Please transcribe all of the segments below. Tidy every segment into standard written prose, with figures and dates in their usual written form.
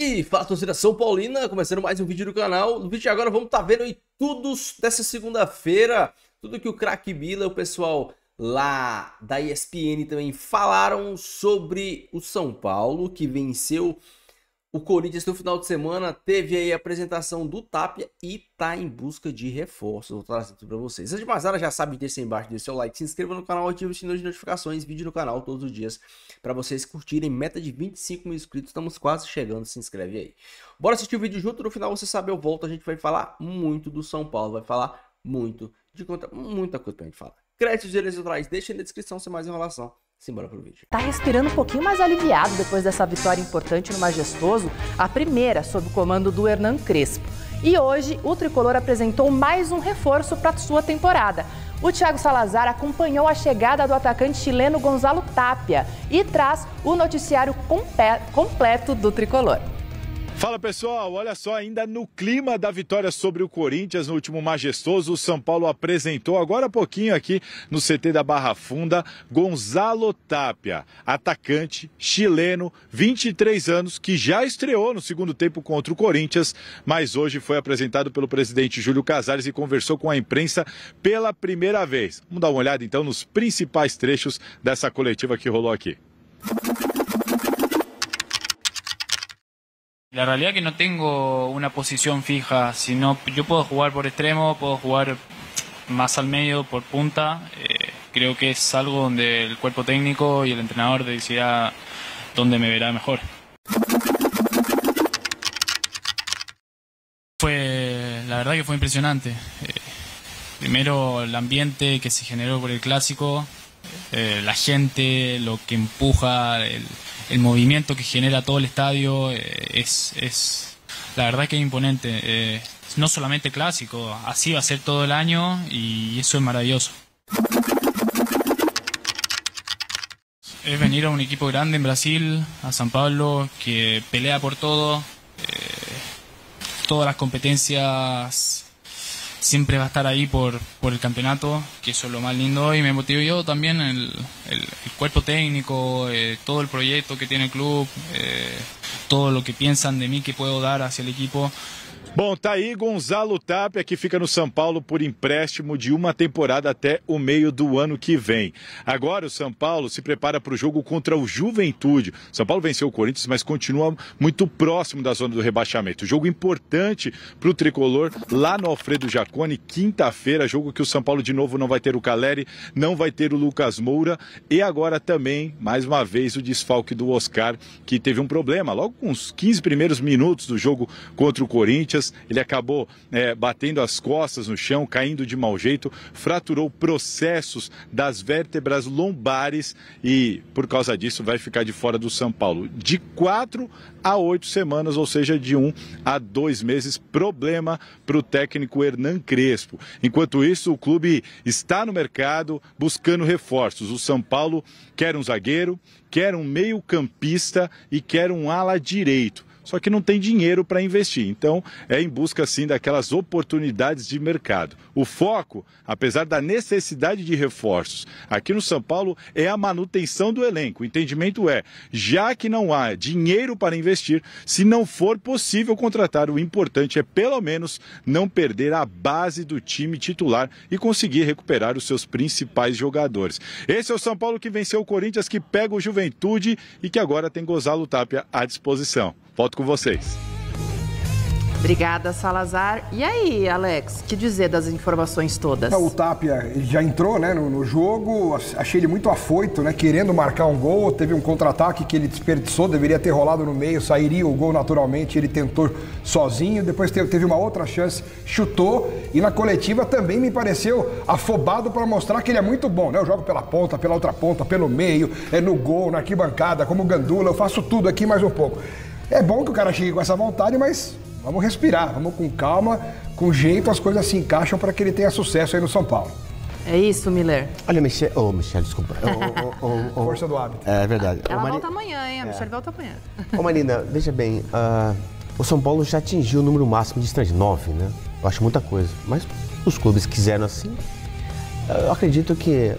E fala, torcida São Paulina, começando mais um vídeo do canal. No vídeo de agora vamos estar vendo aí tudo dessa segunda-feira, tudo que o craque Bila e o pessoal lá da ESPN também falaram sobre o São Paulo, que venceu o Corinthians no final de semana. Teve aí a apresentação do Tapia e tá em busca de reforços. Vou trazer tudo pra vocês. Antes de mais nada, já sabe, deixa aí embaixo, deixa seu like, se inscreva no canal, ative o sininho de notificações, vídeo no canal todos os dias para vocês curtirem. Meta de 25 mil inscritos, estamos quase chegando, se inscreve aí. Bora assistir o vídeo junto, no final você sabe, eu volto, a gente vai falar muito do São Paulo, vai falar muito de muita coisa pra gente falar. Créditos direitos autorais, deixa aí na descrição sem mais enrolação. Simbora pro vídeo. Tá respirando um pouquinho mais aliviado depois dessa vitória importante no Majestoso, a primeira sob o comando do Hernan Crespo. E hoje o tricolor apresentou mais um reforço para sua temporada. O Thiago Salazar acompanhou a chegada do atacante chileno Gonzalo Tapia e traz o noticiário completo do tricolor. Fala pessoal, olha só, ainda no clima da vitória sobre o Corinthians no último Majestoso, o São Paulo apresentou agora há pouquinho aqui no CT da Barra Funda, Gonzalo Tapia, atacante chileno, 23 anos, que já estreou no segundo tempo contra o Corinthians, mas hoje foi apresentado pelo presidente Júlio Casares e conversou com a imprensa pela primeira vez. Vamos dar uma olhada então nos principais trechos dessa coletiva que rolou aqui. La realidad es que no tengo una posición fija, sino yo puedo jugar por extremo, puedo jugar más al medio, por punta. Creo que es algo donde el cuerpo técnico y el entrenador decidirá dónde me verá mejor. La verdad que fue impresionante. Primero el ambiente que se generó por el clásico, la gente, lo que empuja, el movimiento que genera todo el estadio, la verdad que es imponente. No solamente clásico, así va a ser todo el año y eso es maravilloso. Es venir a un equipo grande en Brasil, a San Pablo, que pelea por todo, todas las competencias. Siempre va a estar ahí por el campeonato, que eso es lo más lindo, y me motivó yo también el cuerpo técnico, todo el proyecto que tiene el club, todo lo que piensan de mí que puedo dar hacia el equipo. Bom, tá aí Gonzalo Tapia, que fica no São Paulo por empréstimo de uma temporada até o meio do ano que vem. Agora o São Paulo se prepara para o jogo contra o Juventude. O São Paulo venceu o Corinthians, mas continua muito próximo da zona do rebaixamento. Jogo importante para o tricolor lá no Alfredo Jaconi, quinta-feira, jogo que o São Paulo de novo não vai ter o Caleri, não vai ter o Lucas Moura e agora também, mais uma vez, o desfalque do Oscar, que teve um problema logo com os 15 primeiros minutos do jogo contra o Corinthians. Ele acabou batendo as costas no chão, caindo de mau jeito, fraturou processos das vértebras lombares e, por causa disso, vai ficar de fora do São Paulo de 4 a 8 semanas, ou seja, de 1 a 2 meses. Problema para o técnico Hernan Crespo. Enquanto isso, o clube está no mercado buscando reforços. O São Paulo quer um zagueiro, quer um meio-campista e quer um ala direito. Só que não tem dinheiro para investir, então é em busca sim daquelas oportunidades de mercado. O foco, apesar da necessidade de reforços aqui no São Paulo, é a manutenção do elenco. O entendimento é, já que não há dinheiro para investir, se não for possível contratar, o importante é pelo menos não perder a base do time titular e conseguir recuperar os seus principais jogadores. Esse é o São Paulo que venceu o Corinthians, que pega o Juventude e que agora tem Gonzalo Tapia à disposição. Volto com vocês. Obrigada, Salazar. E aí, Alex, que dizer das informações todas? O Tapia, ele já entrou, né, no jogo, achei ele muito afoito, né, querendo marcar um gol, teve um contra-ataque que ele desperdiçou, deveria ter rolado no meio, sairia o gol naturalmente, ele tentou sozinho, depois teve uma outra chance, chutou, e na coletiva também me pareceu afobado para mostrar que ele é muito bom, né, eu jogo pela ponta, pela outra ponta, pelo meio, no gol, na arquibancada, como Gandula, eu faço tudo aqui mais um pouco. É bom que o cara chegue com essa vontade, mas vamos respirar, vamos com calma, com jeito, as coisas se encaixam para que ele tenha sucesso aí no São Paulo. É isso, Miller. Olha, Michel, desculpa. Força do hábito. É verdade. Ela volta amanhã, hein? A Michelle volta amanhã. Ô, Marina, veja bem, o São Paulo já atingiu o número máximo de estrelas, 9, né? Eu acho muita coisa, mas os clubes quiseram assim. Eu acredito que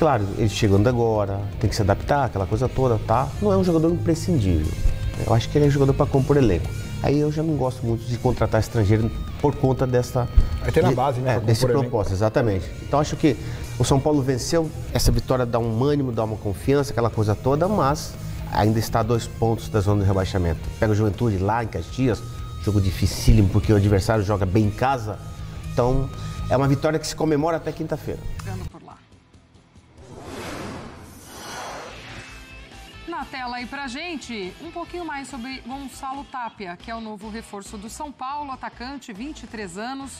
Claro, ele chegando agora, tem que se adaptar, aquela coisa toda, tá? Não é um jogador imprescindível. Eu acho que ele é jogador para compor elenco. Aí eu já não gosto muito de contratar estrangeiro por conta dessa... Vai ter na base, né? Desse propósito, exatamente. Então acho que o São Paulo venceu, essa vitória dá um ânimo, dá uma confiança, aquela coisa toda, mas ainda está a 2 pontos da zona de rebaixamento. Pega o Juventude lá em Caxias, jogo dificílimo porque o adversário joga bem em casa. Então é uma vitória que se comemora até quinta-feira. Na tela aí pra gente, um pouquinho mais sobre Gonçalo Tapia, que é o novo reforço do São Paulo, atacante, 23 anos.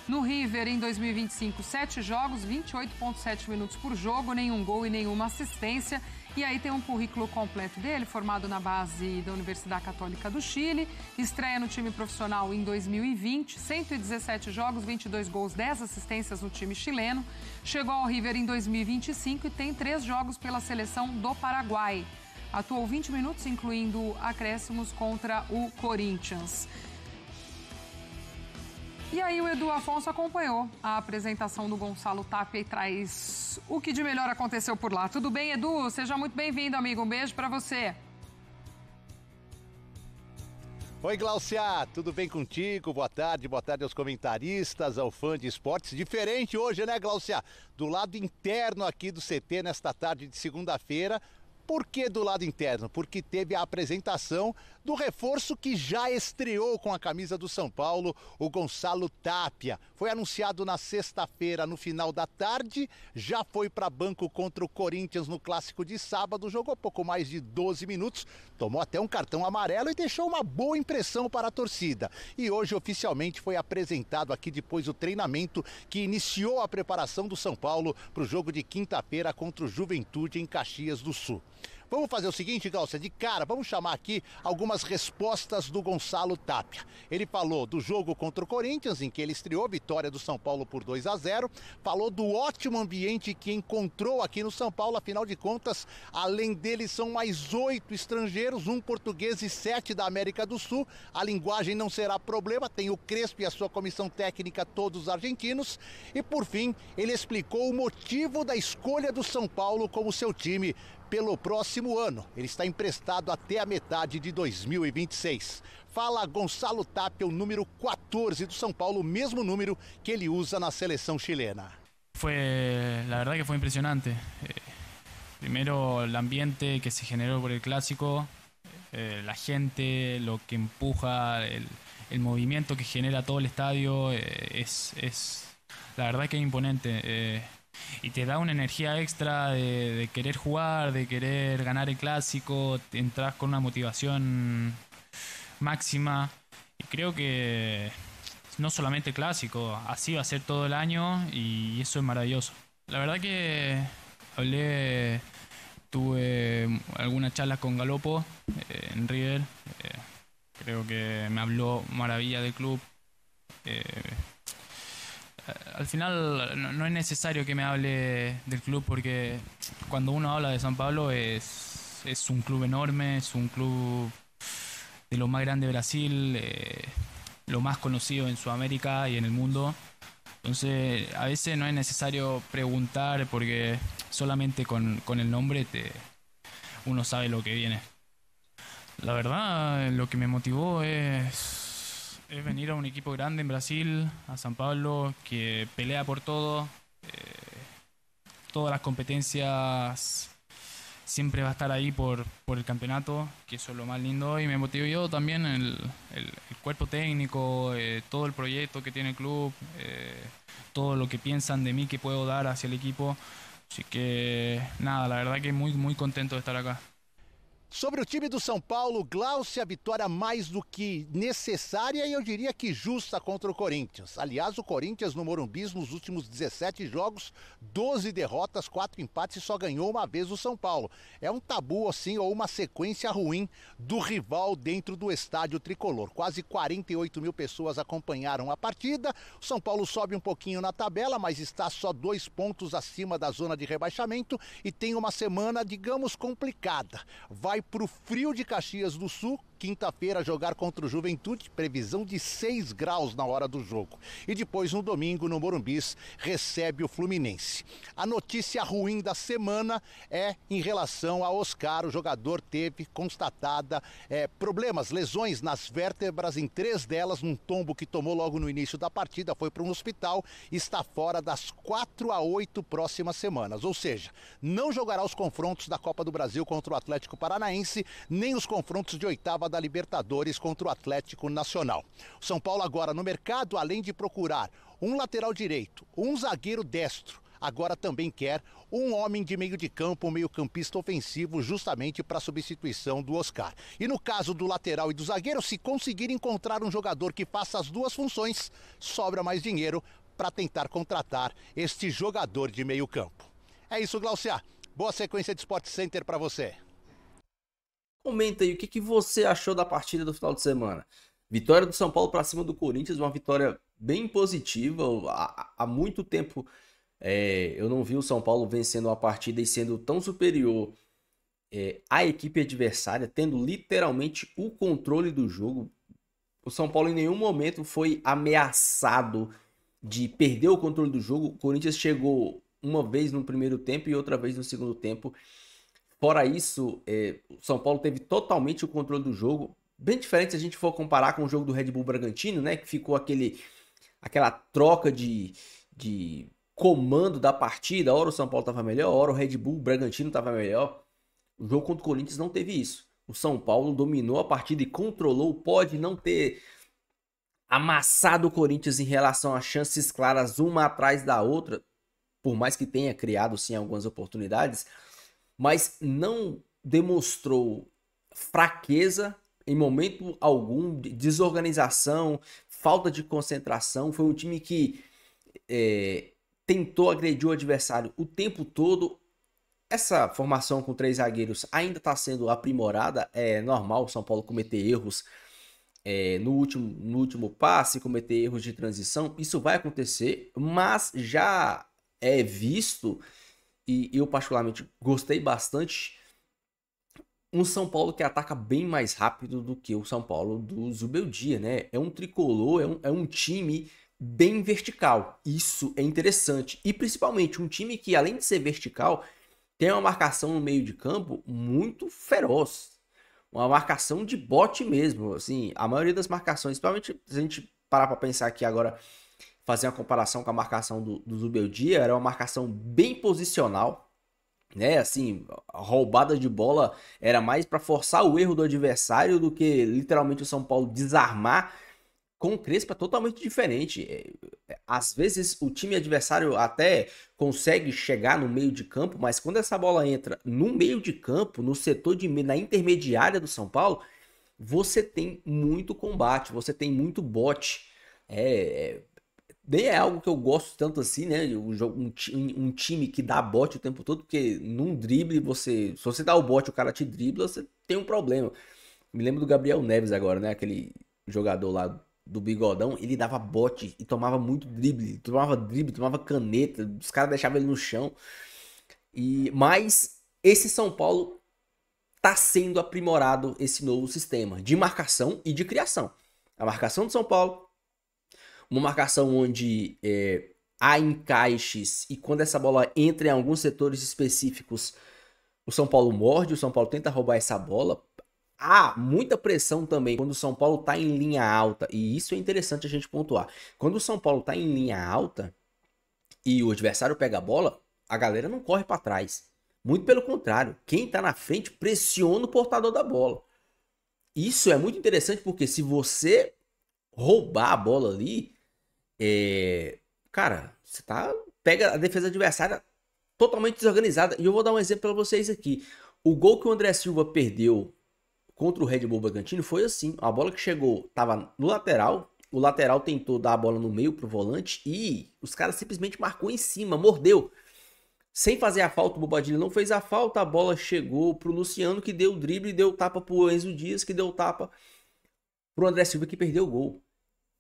No River, em 2025, 7 jogos, 28,7 minutos por jogo, nenhum gol e nenhuma assistência. E aí tem um currículo completo dele, formado na base da Universidade Católica do Chile, estreia no time profissional em 2020, 117 jogos, 22 gols, 10 assistências no time chileno. Chegou ao River em 2025 e tem 3 jogos pela seleção do Paraguai. Atuou 20 minutos, incluindo acréscimos contra o Corinthians. E aí o Edu Afonso acompanhou a apresentação do Gonçalo Tapia e traz o que de melhor aconteceu por lá. Tudo bem, Edu? Seja muito bem-vindo, amigo. Um beijo pra você. Oi, Glaucia, tudo bem contigo? Boa tarde aos comentaristas, ao fã de esportes. Diferente hoje, né, Glaucia? Do lado interno aqui do CT, nesta tarde de segunda-feira. Por que do lado interno? Porque teve a apresentação do reforço que já estreou com a camisa do São Paulo, o Gonçalo Tapia. Foi anunciado na sexta-feira, no final da tarde, já foi para banco contra o Corinthians no clássico de sábado, jogou pouco mais de 12 minutos, tomou até um cartão amarelo e deixou uma boa impressão para a torcida. E hoje oficialmente foi apresentado aqui depois do treinamento que iniciou a preparação do São Paulo para o jogo de quinta-feira contra o Juventude em Caxias do Sul. Vamos fazer o seguinte, Glaucia, de cara, vamos chamar aqui algumas respostas do Gonçalo Tapia. Ele falou do jogo contra o Corinthians, em que ele estreou, vitória do São Paulo por 2-0. Falou do ótimo ambiente que encontrou aqui no São Paulo, afinal de contas, além dele são mais 8 estrangeiros, 1 português e 7 da América do Sul. A linguagem não será problema, tem o Crespo e a sua comissão técnica, todos argentinos. E por fim, ele explicou o motivo da escolha do São Paulo como seu time pelo próximo ano. Ele está emprestado até a metade de 2026. Fala Gonçalo Tapia, o número 14 do São Paulo, o mesmo número que ele usa na seleção chilena. La verdad que fue impresionante. Primero el ambiente que se generó por el clásico, la gente, lo que empuja, el movimiento que genera todo el estadio, la verdad que es imponente. Y te da una energía extra de querer jugar, de querer ganar el clásico, entras con una motivación máxima y creo que no solamente el clásico, así va a ser todo el año y eso es maravilloso. La verdad que tuve algunas charlas con Galopo en River, creo que me habló maravilla del club. Al final no es necesario que me hable del club porque cuando uno habla de San Pablo es un club enorme, es un club de lo más grande de Brasil, lo más conocido en Sudamérica y en el mundo. Entonces a veces no es necesario preguntar porque solamente con el nombre uno sabe lo que viene. La verdad lo que me motivó es venir a un equipo grande en Brasil, a San Pablo, que pelea por todo, todas las competencias, siempre va a estar ahí por el campeonato, que eso es lo más lindo, y me motivó yo también el cuerpo técnico, todo el proyecto que tiene el club, todo lo que piensan de mí que puedo dar hacia el equipo, así que nada, la verdad que muy, muy contento de estar acá. Sobre o time do São Paulo, Glaucia, vitória mais do que necessária e eu diria que justa contra o Corinthians. Aliás, o Corinthians no Morumbi nos últimos 17 jogos, 12 derrotas, 4 empates e só ganhou uma vez o São Paulo. É um tabu assim ou uma sequência ruim do rival dentro do estádio tricolor. Quase 48 mil pessoas acompanharam a partida. O São Paulo sobe um pouquinho na tabela, mas está só 2 pontos acima da zona de rebaixamento e tem uma semana, digamos, complicada. Vai para o frio de Caxias do Sul, quinta-feira jogar contra o Juventude, previsão de 6 graus na hora do jogo. E depois no domingo no Morumbis recebe o Fluminense. A notícia ruim da semana é em relação a Oscar. O jogador teve constatada problemas, lesões nas vértebras em 3 delas, num tombo que tomou logo no início da partida, foi para um hospital e está fora das 4 a 8 próximas semanas. Ou seja, não jogará os confrontos da Copa do Brasil contra o Atlético Paranaense, nem os confrontos de oitava da Libertadores contra o Atlético Nacional. O São Paulo agora no mercado, além de procurar um lateral direito, um zagueiro destro, agora também quer um homem de meio de campo, um meio-campista ofensivo, justamente para a substituição do Oscar. E no caso do lateral e do zagueiro, se conseguir encontrar um jogador que faça as duas funções, sobra mais dinheiro para tentar contratar este jogador de meio campo. É isso, Glaucia. Boa sequência de Sport Center para você. Comenta aí o que você achou da partida do final de semana. Vitória do São Paulo para cima do Corinthians, uma vitória bem positiva. Há muito tempo eu não vi o São Paulo vencendo uma partida e sendo tão superior à equipe adversária, tendo literalmente o controle do jogo. O São Paulo em nenhum momento foi ameaçado de perder o controle do jogo. O Corinthians chegou uma vez no primeiro tempo e outra vez no segundo tempo. Fora isso, o São Paulo teve totalmente o controle do jogo. Bem diferente se a gente for comparar com o jogo do Red Bull Bragantino, né? Que ficou aquela troca de comando da partida. Ora o São Paulo estava melhor, ora o Red Bull Bragantino estava melhor. O jogo contra o Corinthians não teve isso. O São Paulo dominou a partida e controlou. Pode não ter amassado o Corinthians em relação a chances claras uma atrás da outra, por mais que tenha criado sim algumas oportunidades, mas não demonstrou fraqueza em momento algum, desorganização, falta de concentração. Foi um time que tentou agredir o adversário o tempo todo. Essa formação com 3 zagueiros ainda está sendo aprimorada. É normal o São Paulo cometer erros no último passe, cometer erros de transição. Isso vai acontecer, mas já é visto, e eu particularmente gostei bastante, um São Paulo que ataca bem mais rápido do que o São Paulo do Zubeldia, né? É um tricolor, é um time bem vertical. Isso é interessante. E principalmente um time que, além de ser vertical, tem uma marcação no meio de campo muito feroz. Uma marcação de bote mesmo. Assim, a maioria das marcações, principalmente se a gente parar para pensar aqui agora, fazer uma comparação com a marcação do Zubeldia, era uma marcação bem posicional, né? Assim, a roubada de bola era mais para forçar o erro do adversário do que literalmente o São Paulo desarmar. Com o Crespo é totalmente diferente. Às vezes o time adversário até consegue chegar no meio de campo, mas quando essa bola entra no meio de campo, no setor na intermediária do São Paulo, você tem muito combate, você tem muito bote. Nem é algo que eu gosto tanto assim, né? Um time que dá bote o tempo todo, porque num drible, se você dá o bote e o cara te dribla, você tem um problema. Me lembro do Gabriel Neves agora, né? Aquele jogador lá do bigodão, ele dava bote e tomava muito drible, tomava caneta, os caras deixavam ele no chão. Mas esse São Paulo tá sendo aprimorado, esse novo sistema de marcação e de criação. A marcação do São Paulo, uma marcação onde há encaixes e quando essa bola entra em alguns setores específicos, o São Paulo morde, o São Paulo tenta roubar essa bola. Há muita pressão também quando o São Paulo está em linha alta, e isso é interessante a gente pontuar. Quando o São Paulo está em linha alta e o adversário pega a bola, a galera não corre para trás. Muito pelo contrário, quem está na frente pressiona o portador da bola. Isso é muito interessante porque se você roubar a bola ali, cara, você pega a defesa adversária totalmente desorganizada. E eu vou dar um exemplo para vocês aqui. O gol que o André Silva perdeu contra o Red Bull Bragantino foi assim. A bola que chegou estava no lateral. O lateral tentou dar a bola no meio pro volante e os caras simplesmente marcou em cima, mordeu. Sem fazer a falta, o Bobadilha não fez a falta. A bola chegou pro Luciano, que deu o drible, deu tapa pro Enzo Dias, que deu tapa pro André Silva, que perdeu o gol.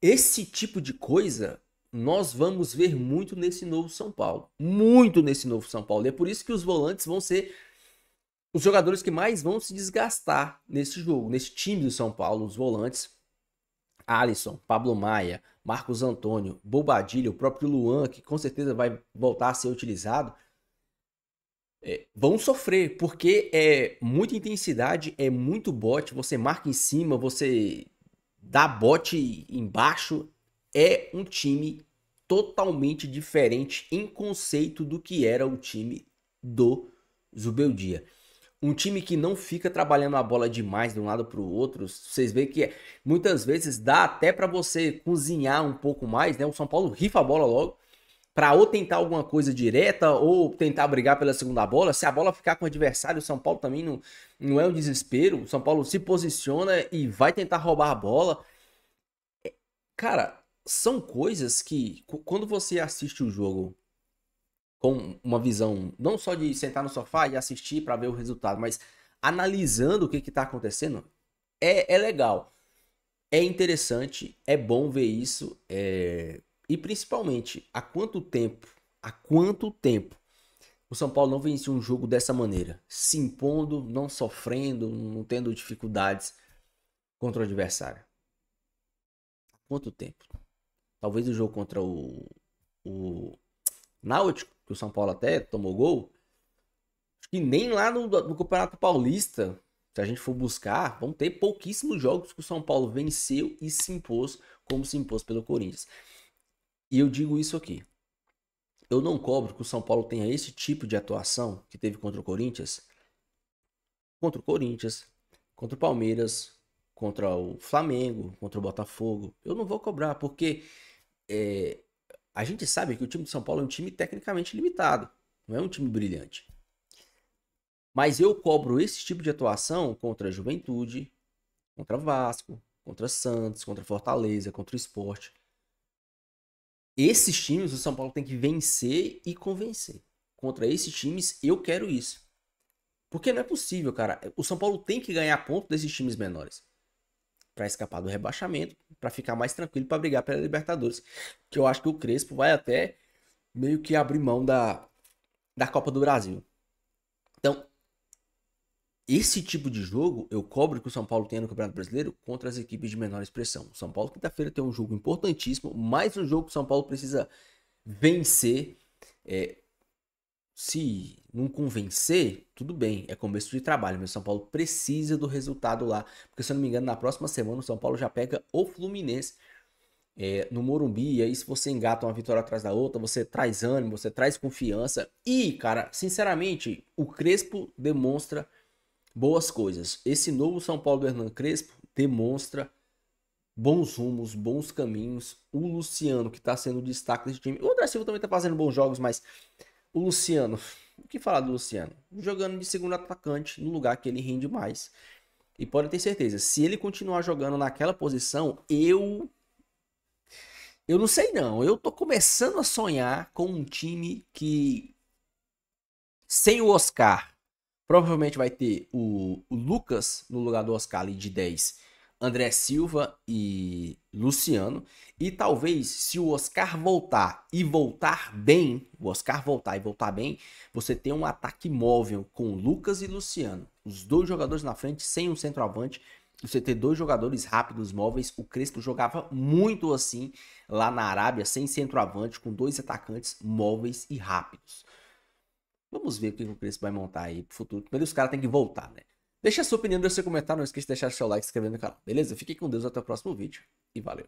Esse tipo de coisa nós vamos ver muito nesse novo São Paulo. Muito nesse novo São Paulo. E é por isso que os volantes vão ser os jogadores que mais vão se desgastar nesse jogo, nesse time do São Paulo, os volantes, Alisson, Pablo Maia, Marcos Antônio, Bobadilha, o próprio Luan, que com certeza vai voltar a ser utilizado, vão sofrer, porque é muita intensidade, é muito bote, você marca em cima, você dá bote embaixo, é um time totalmente diferente em conceito do que era o time do Zubeldia. Um time que não fica trabalhando a bola demais de um lado para o outro. Vocês veem que muitas vezes dá até para você cozinhar um pouco mais, né? O São Paulo rifa a bola logo para ou tentar alguma coisa direta ou tentar brigar pela segunda bola. Se a bola ficar com o adversário, o São Paulo também não é um desespero. O São Paulo se posiciona e vai tentar roubar a bola. Cara, são coisas que quando você assiste o jogo com uma visão não só de sentar no sofá e assistir para ver o resultado, mas analisando o que está acontecendo, é legal, é interessante, é bom ver isso, e principalmente, há quanto tempo o São Paulo não vencia um jogo dessa maneira, se impondo, não sofrendo, não tendo dificuldades contra o adversário? Há quanto tempo? Talvez o jogo contra o Náutico, que o São Paulo até tomou gol, acho que nem lá no Campeonato Paulista, se a gente for buscar, vão ter pouquíssimos jogos que o São Paulo venceu e se impôs como se impôs pelo Corinthians. E eu digo isso aqui, eu não cobro que o São Paulo tenha esse tipo de atuação que teve contra o Corinthians, contra o Palmeiras, contra o Flamengo, contra o Botafogo. Eu não vou cobrar, porque a gente sabe que o time de São Paulo é um time tecnicamente limitado, não é um time brilhante. Mas eu cobro esse tipo de atuação contra a Juventude, contra Vasco, contra Santos, contra Fortaleza, contra o Sport. Esses times o São Paulo tem que vencer e convencer. Contra esses times eu quero isso. Porque não é possível, cara. O São Paulo tem que ganhar ponto desses times menores para escapar do rebaixamento, para ficar mais tranquilo, para brigar pela Libertadores. Que eu acho que o Crespo vai até meio que abrir mão da Copa do Brasil. Então, esse tipo de jogo eu cobro que o São Paulo tenha no Campeonato Brasileiro contra as equipes de menor expressão. O São Paulo, quinta-feira, tem um jogo importantíssimo, mais um jogo que o São Paulo precisa vencer. Se não convencer, tudo bem, é começo de trabalho, mas o São Paulo precisa do resultado lá, porque se eu não me engano, na próxima semana o São Paulo já pega o Fluminense no Morumbi, e aí se você engata uma vitória atrás da outra, você traz ânimo, você traz confiança, e cara, sinceramente, o Crespo demonstra boas coisas. Esse novo São Paulo do Hernan Crespo demonstra bons rumos, bons caminhos. O Luciano, que está sendo o destaque desse time, o André Silva também está fazendo bons jogos, mas o Luciano, o que falar do Luciano? Jogando de segundo atacante no lugar que ele rende mais. E pode ter certeza, se ele continuar jogando naquela posição, eu não sei não. Eu tô começando a sonhar com um time que, sem o Oscar, provavelmente vai ter o Lucas no lugar do Oscar ali de 10. André Silva e Luciano, e talvez se o Oscar voltar e voltar bem, você tem um ataque móvel com Lucas e Luciano, os dois jogadores na frente sem um centroavante, você ter dois jogadores rápidos móveis. O Crespo jogava muito assim lá na Arábia, sem centroavante, com dois atacantes móveis e rápidos. Vamos ver o que o Crespo vai montar aí pro futuro. Primeiro os caras têm que voltar, né? Deixa a sua opinião no seu comentário, não esqueça de deixar seu like e se inscrever no canal, beleza? Fique com Deus, até o próximo vídeo e valeu!